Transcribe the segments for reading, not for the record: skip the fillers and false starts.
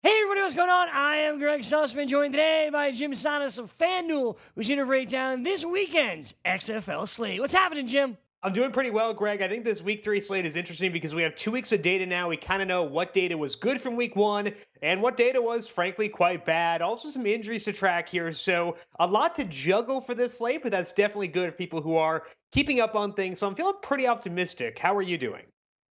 Hey everybody, what's going on? I am Gregg Sussman, joined today by Jim Sanas of FanDuel, who's going to break down this weekend's XFL slate. What's happening, Jim? I'm doing pretty well, Greg. I think this week 3 slate is interesting because we have 2 weeks of data now. We kind of know what data was good from week 1 and what data was, frankly, quite bad. Also, some injuries to track here. So, a lot to juggle for this slate, but that's definitely good for people who are keeping up on things. So, I'm feeling pretty optimistic. How are you doing?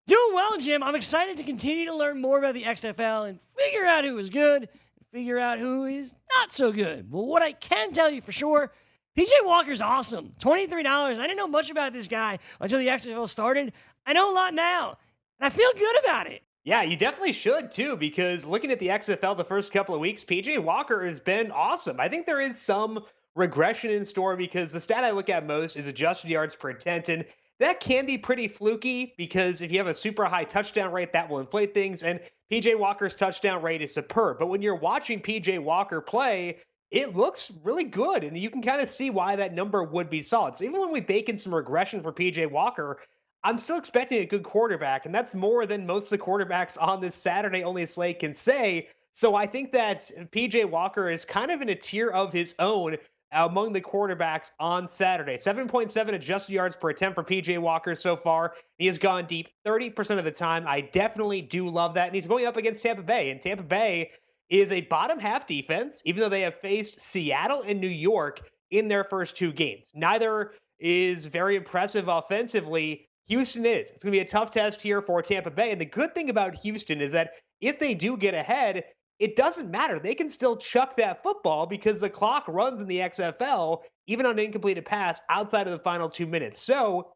Doing well, Jim. I'm excited to continue to learn more about the XFL and figure out who is good and figure out who is not so good. Well, what I can tell you for sure, PJ Walker's awesome. $23. I didn't know much about this guy until the XFL started. I know a lot now, and I feel good about it. Yeah, you definitely should too, because looking at the XFL the first couple of weeks, PJ Walker has been awesome. I think there is some regression in store because the stat I look at most is adjusted yards per attempt. And that can be pretty fluky because if you have a super high touchdown rate, that will inflate things. And PJ Walker's touchdown rate is superb. But when you're watching PJ Walker play, it looks really good. And you can kind of see why that number would be solid. So even when we bake in some regression for PJ Walker, I'm still expecting a good quarterback, and that's more than most of the quarterbacks on this Saturday only slate can say. So I think that PJ Walker is kind of in a tier of his own among the quarterbacks on Saturday. 7.7 adjusted yards per attempt for PJ Walker so far. He has gone deep 30% of the time. I definitely do love that. And he's going up against Tampa Bay, and Tampa Bay is a bottom half defense, even though they have faced Seattle and New York in their first 2 games. Neither is very impressive offensively. Houston is. It's going to be a tough test here for Tampa Bay. And the good thing about Houston is that if they do get ahead, it doesn't matter. They can still chuck that football because the clock runs in the XFL, even on an incompleted pass outside of the final 2 minutes. So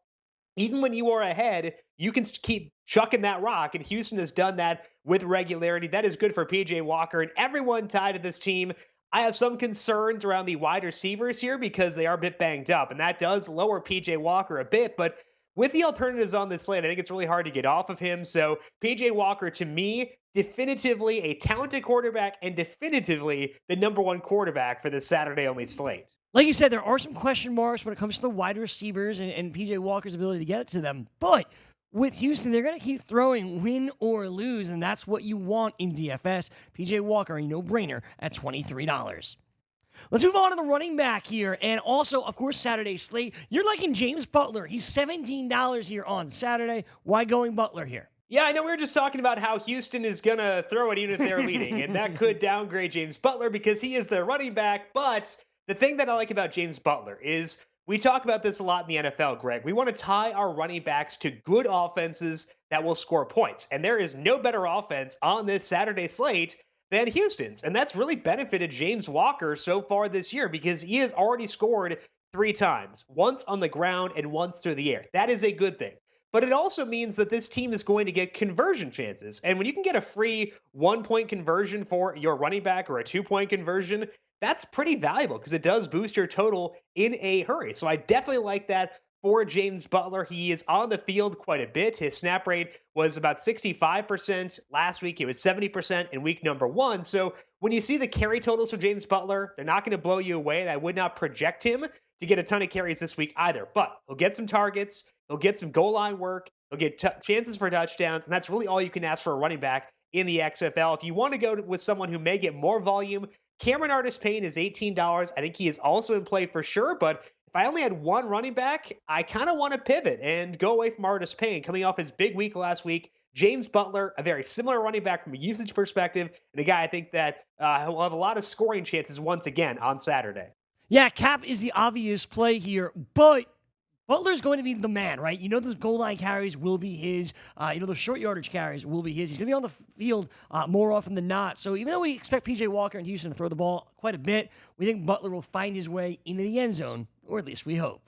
even when you are ahead, you can keep chucking that rock. And Houston has done that with regularity. That is good for PJ Walker and everyone tied to this team. I have some concerns around the wide receivers here because they are a bit banged up, and that does lower PJ Walker a bit. But with the alternatives on this slate, I think it's really hard to get off of him. So PJ Walker, to me, definitively a talented quarterback and definitively the number one quarterback for this Saturday only slate. Like you said, there are some question marks when it comes to the wide receivers and PJ Walker's ability to get it to them. But with Houston, they're going to keep throwing win or lose, and that's what you want in DFS. PJ Walker, a no-brainer at $23. Let's move on to the running back here. And also, of course, Saturday slate. You're liking James Butler. He's $17 here on Saturday. Why going Butler here? Yeah, I know we were just talking about how Houston is going to throw it even if they're leading, and that could downgrade James Butler because he is their running back. But the thing that I like about James Butler is we talk about this a lot in the NFL, Greg. We want to tie our running backs to good offenses that will score points. And there is no better offense on this Saturday slate than Houston's. And that's really benefited James Walker so far this year because he has already scored 3 times, once on the ground and once through the air. That is a good thing. But it also means that this team is going to get conversion chances. And when you can get a free 1 point conversion for your running back or a 2 point conversion, that's pretty valuable because it does boost your total in a hurry. So I definitely like that for James Butler. He is on the field quite a bit. His snap rate was about 65% last week. It was 70% in week number 1. So when you see the carry totals for James Butler, they're not going to blow you away. And I would not project him to get a ton of carries this week either. But he'll get some targets. He'll get some goal line work. He'll get chances for touchdowns. And that's really all you can ask for a running back in the XFL. If you want to go with someone who may get more volume, Cameron Artis-Payne is $18. I think he is also in play for sure, but if I only had one running back, I kind of want to pivot and go away from Artis-Payne coming off his big week last week. James Butler, a very similar running back from a usage perspective, and a guy I think that will have a lot of scoring chances once again on Saturday. Yeah, Cap is the obvious play here, but Butler's going to be the man, right? You know those goal line carries will be his. Those short yardage carries will be his. He's going to be on the field more often than not. So even though we expect P.J. Walker and Houston to throw the ball quite a bit, we think Butler will find his way into the end zone, or at least we hope.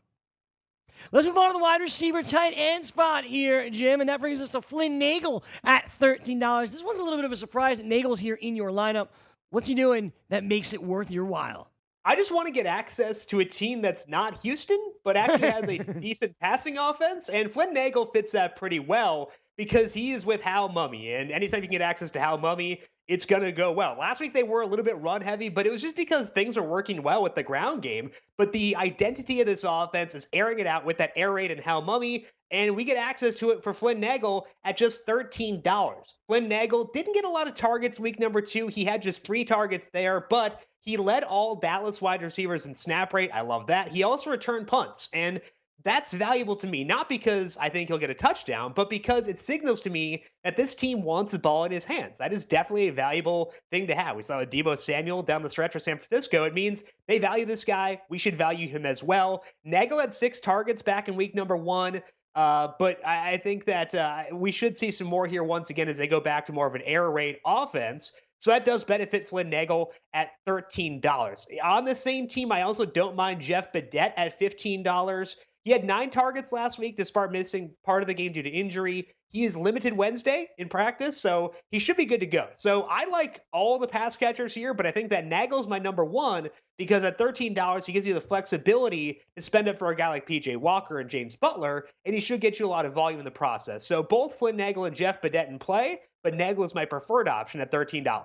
Let's move on to the wide receiver tight end spot here, Jim, and that brings us to Flynn Nagel at $13. This one's a little bit of a surprise that Nagel's here in your lineup. What's he doing that makes it worth your while? I just want to get access to a team that's not Houston, but actually has a decent passing offense. And Flynn Nagel fits that pretty well because he is with Hal Mummy. And anytime you can get access to Hal Mummy, it's going to go well. Last week they were a little bit run heavy, but it was just because things are working well with the ground game. But the identity of this offense is airing it out with that air raid and Hal Mummy, and we get access to it for Flynn Nagel at just $13. Flynn Nagel didn't get a lot of targets week number 2. He had just 3 targets there, but he led all Dallas wide receivers in snap rate. I love that. He also returned punts, and that's valuable to me, not because I think he'll get a touchdown, but because it signals to me that this team wants the ball in his hands. That is definitely a valuable thing to have. We saw Deebo Samuel down the stretch for San Francisco. It means they value this guy. We should value him as well. Nagel had 6 targets back in week number 1. But I think that we should see some more here once again as they go back to more of an air raid offense. So that does benefit Flynn Nagel at $13. On the same team, I also don't mind Jeff Badet at $15. He had 9 targets last week despite missing part of the game due to injury. He is limited Wednesday in practice, so he should be good to go. So I like all the pass catchers here, but I think that Nagel's my number 1 because at $13, he gives you the flexibility to spend it for a guy like PJ Walker and James Butler, and he should get you a lot of volume in the process. So both Flynn Nagel and Jeff Badet in play, but Nagel is my preferred option at $13.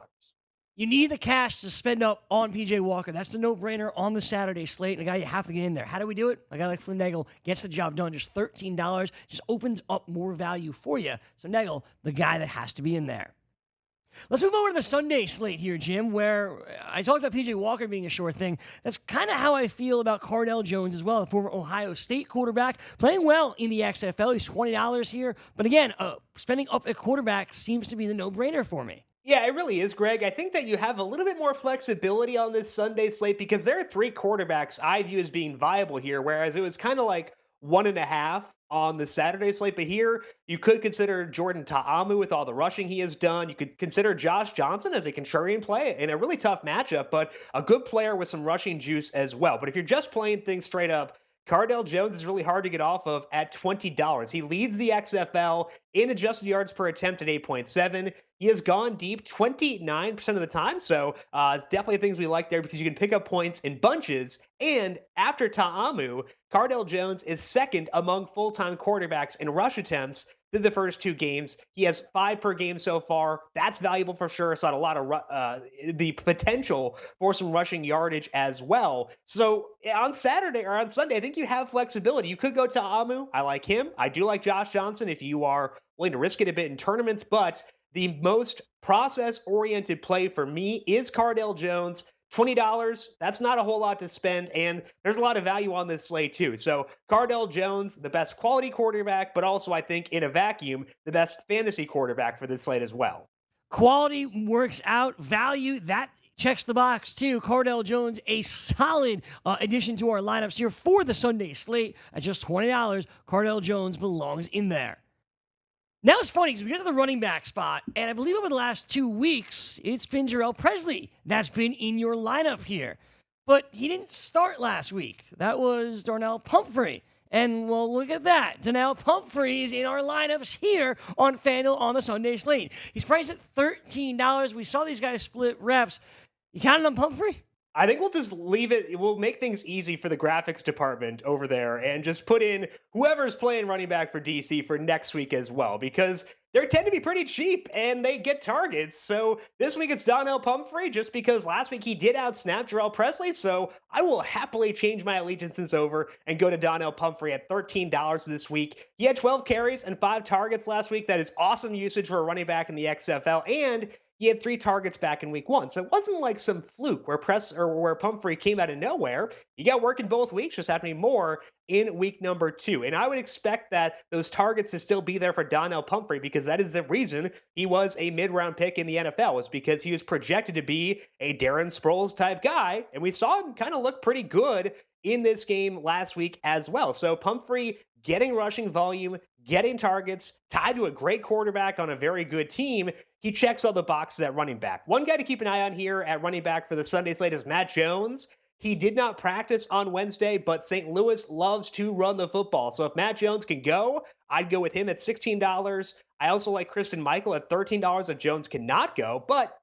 You need the cash to spend up on PJ Walker. That's the no-brainer on the Saturday slate, and a guy you have to get in there. How do we do it? A guy like Flynn Nagel gets the job done. Just $13 just opens up more value for you. So Nagel, the guy that has to be in there. Let's move over to the Sunday slate here, Jim, where I talked about PJ Walker being a sure thing. That's kind of how I feel about Cardale Jones as well, the former Ohio State quarterback, playing well in the XFL. He's $20 here. But again, spending up at quarterback seems to be the no-brainer for me. Yeah, it really is, Greg. I think that you have a little bit more flexibility on this Sunday slate because there are 3 quarterbacks I view as being viable here, whereas it was kind of like 1.5 on the Saturday slate. But here, you could consider Jordan Ta'amu with all the rushing he has done. You could consider Josh Johnson as a contrarian play in a really tough matchup, but a good player with some rushing juice as well. But if you're just playing things straight up, Cardale Jones is really hard to get off of at $20. He leads the XFL in adjusted yards per attempt at 8.7. He has gone deep 29% of the time, so it's definitely things we like there because you can pick up points in bunches. And after Ta'amu, Cardale Jones is second among full-time quarterbacks in rush attempts through the first 2 games. He has 5 per game so far. That's valuable for sure. It's not a lot of the potential for some rushing yardage as well. So on Saturday or on Sunday, I think you have flexibility. You could go to Amu. I like him. I do like Josh Johnson if you are willing to risk it a bit in tournaments, but the most process-oriented play for me is Cardale Jones. $20, that's not a whole lot to spend, and there's a lot of value on this slate too. So Cardale Jones, the best quality quarterback, but also I think in a vacuum, the best fantasy quarterback for this slate as well. Quality works out. Value, that checks the box too. Cardale Jones, a solid addition to our lineups here for the Sunday slate. At just $20, Cardale Jones belongs in there. Now it's funny because we get to the running back spot, and I believe over the last 2 weeks, it's been Jarrell Presley that's been in your lineup here. But he didn't start last week. That was Darnell Pumphrey. And, well, look at that. Darnell Pumphrey is in our lineups here on FanDuel on the Sunday slate. He's priced at $13. We saw these guys split reps. You counted on Pumphrey? I think we'll just leave it. We'll make things easy for the graphics department over there and just put in whoever's playing running back for DC for next week as well, because they tend to be pretty cheap and they get targets. So this week it's Donnell Pumphrey just because last week he did outsnap Jarrell Presley. So I will happily change my allegiances over and go to Donnell Pumphrey at $13 this week. He had 12 carries and 5 targets last week. That is awesome usage for a running back in the XFL. And he had 3 targets back in week 1. So it wasn't like some fluke where Pumphrey came out of nowhere. He got work in both weeks, just happening more in week number 2. And I would expect that those targets to still be there for Donnell Pumphrey because that is the reason he was a mid-round pick in the NFL, was because he was projected to be a Darren Sproles type guy. And we saw him kind of look pretty good in this game last week as well. So Pumphrey getting rushing volume, getting targets, tied to a great quarterback on a very good team. He checks all the boxes at running back. One guy to keep an eye on here at running back for the Sunday slate is Matt Jones. He did not practice on Wednesday, but St. Louis loves to run the football. So if Matt Jones can go, I'd go with him at $16. I also like Christian Michael at $13 if Jones cannot go, but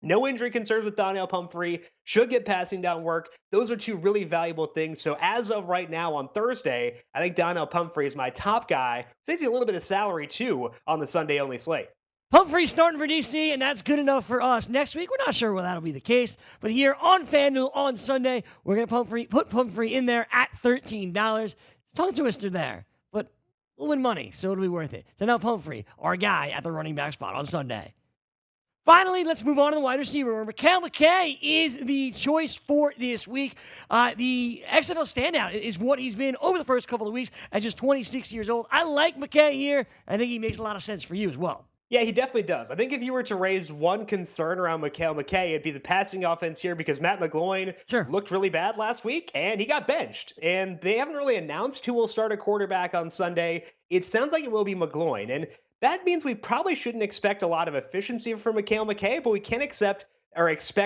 no injury concerns with Donnell Pumphrey. Should get passing down work. Those are 2 really valuable things. So as of right now on Thursday, I think Donnell Pumphrey is my top guy. Saves you a little bit of salary too on the Sunday only slate. Pumphrey starting for DC, and that's good enough for us. Next week, we're not sure whether that'll be the case, but here on FanDuel on Sunday, we're going to put Pumphrey in there at $13. It's a tongue twister there, but we'll win money, so it'll be worth it. So now Pumphrey, our guy at the running back spot on Sunday. Finally, let's move on to the wide receiver, where Mikhail McKay is the choice for this week. The XFL standout is what he's been over the first couple of weeks at just 26 years old. I like McKay here. I think he makes a lot of sense for you as well. Yeah, he definitely does. I think if you were to raise one concern around Mikhail McKay, it'd be the passing offense here because Matt McGloin looked really bad last week and he got benched. And they haven't really announced who will start a quarterback on Sunday. It sounds like it will be McGloin. And that means we probably shouldn't expect a lot of efficiency from Mikhail McKay, but we can expect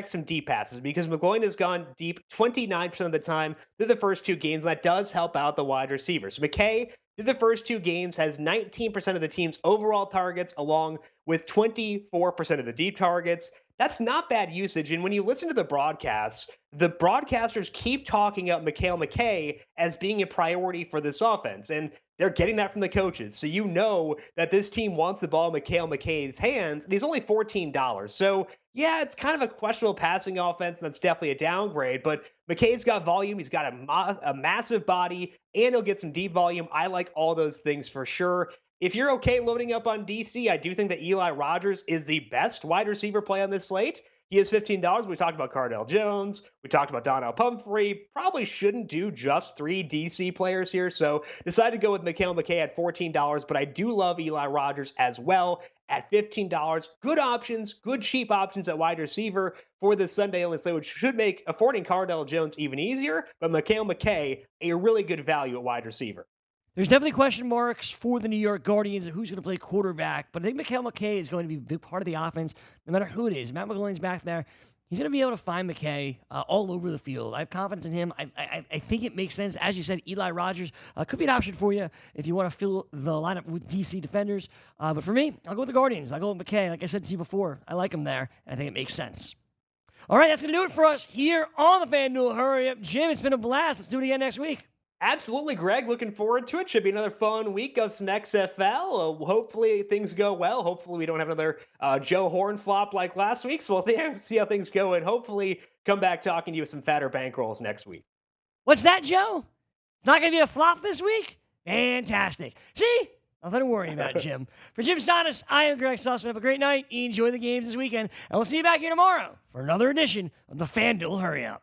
some deep passes because McGloin has gone deep 29% of the time through the first two games, and that does help out the wide receivers. McKay, through the first two games, has 19% of the team's overall targets, along with 24% of the deep targets. That's not bad usage. And when you listen to the broadcasts, the broadcasters keep talking up Mikhail McKay as being a priority for this offense. And they're getting that from the coaches. So you know that this team wants the ball in Mikhail McKay's hands, and he's only $14. So yeah, it's kind of a questionable passing offense, and that's definitely a downgrade. But McKay's got volume. He's got a massive body, and he'll get some deep volume. I like all those things for sure. If you're okay loading up on DC, I do think that Eli Rogers is the best wide receiver play on this slate. He has $15. We talked about Cardale Jones. We talked about Donnell Pumphrey. Probably shouldn't do just 3 DC players here. So decided to go with Mikhail McKay at $14. But I do love Eli Rogers as well at $15. Good options, good cheap options at wide receiver for this Sunday only slate, which should make affording Cardale Jones even easier. But Mikhail McKay, a really good value at wide receiver. There's definitely question marks for the New York Guardians of who's going to play quarterback, but I think Mikhail McKay is going to be a big part of the offense, no matter who it is. Matt McGloin's back there. He's going to be able to find McKay all over the field. I have confidence in him. I think it makes sense. As you said, Eli Rogers could be an option for you if you want to fill the lineup with DC defenders. But for me, I'll go with the Guardians. I'll go with McKay. Like I said to you before, I like him there, and I think it makes sense. All right, that's going to do it for us here on the FanDuel Hurry Up. Jim, it's been a blast. Let's do it again next week. Absolutely, Greg. Looking forward to it. Should be another fun week of some XFL. Hopefully things go well. Hopefully we don't have another Joe Horn flop like last week. So we'll see how things go and hopefully come back talking to you with some fatter bankrolls next week. What's that, Joe? It's not going to be a flop this week? Fantastic. See? Nothing to worry about, Jim. For Jim Sonis, I am Gregg Sussman. Have a great night. Enjoy the games this weekend. And we'll see you back here tomorrow for another edition of the FanDuel Hurry Up.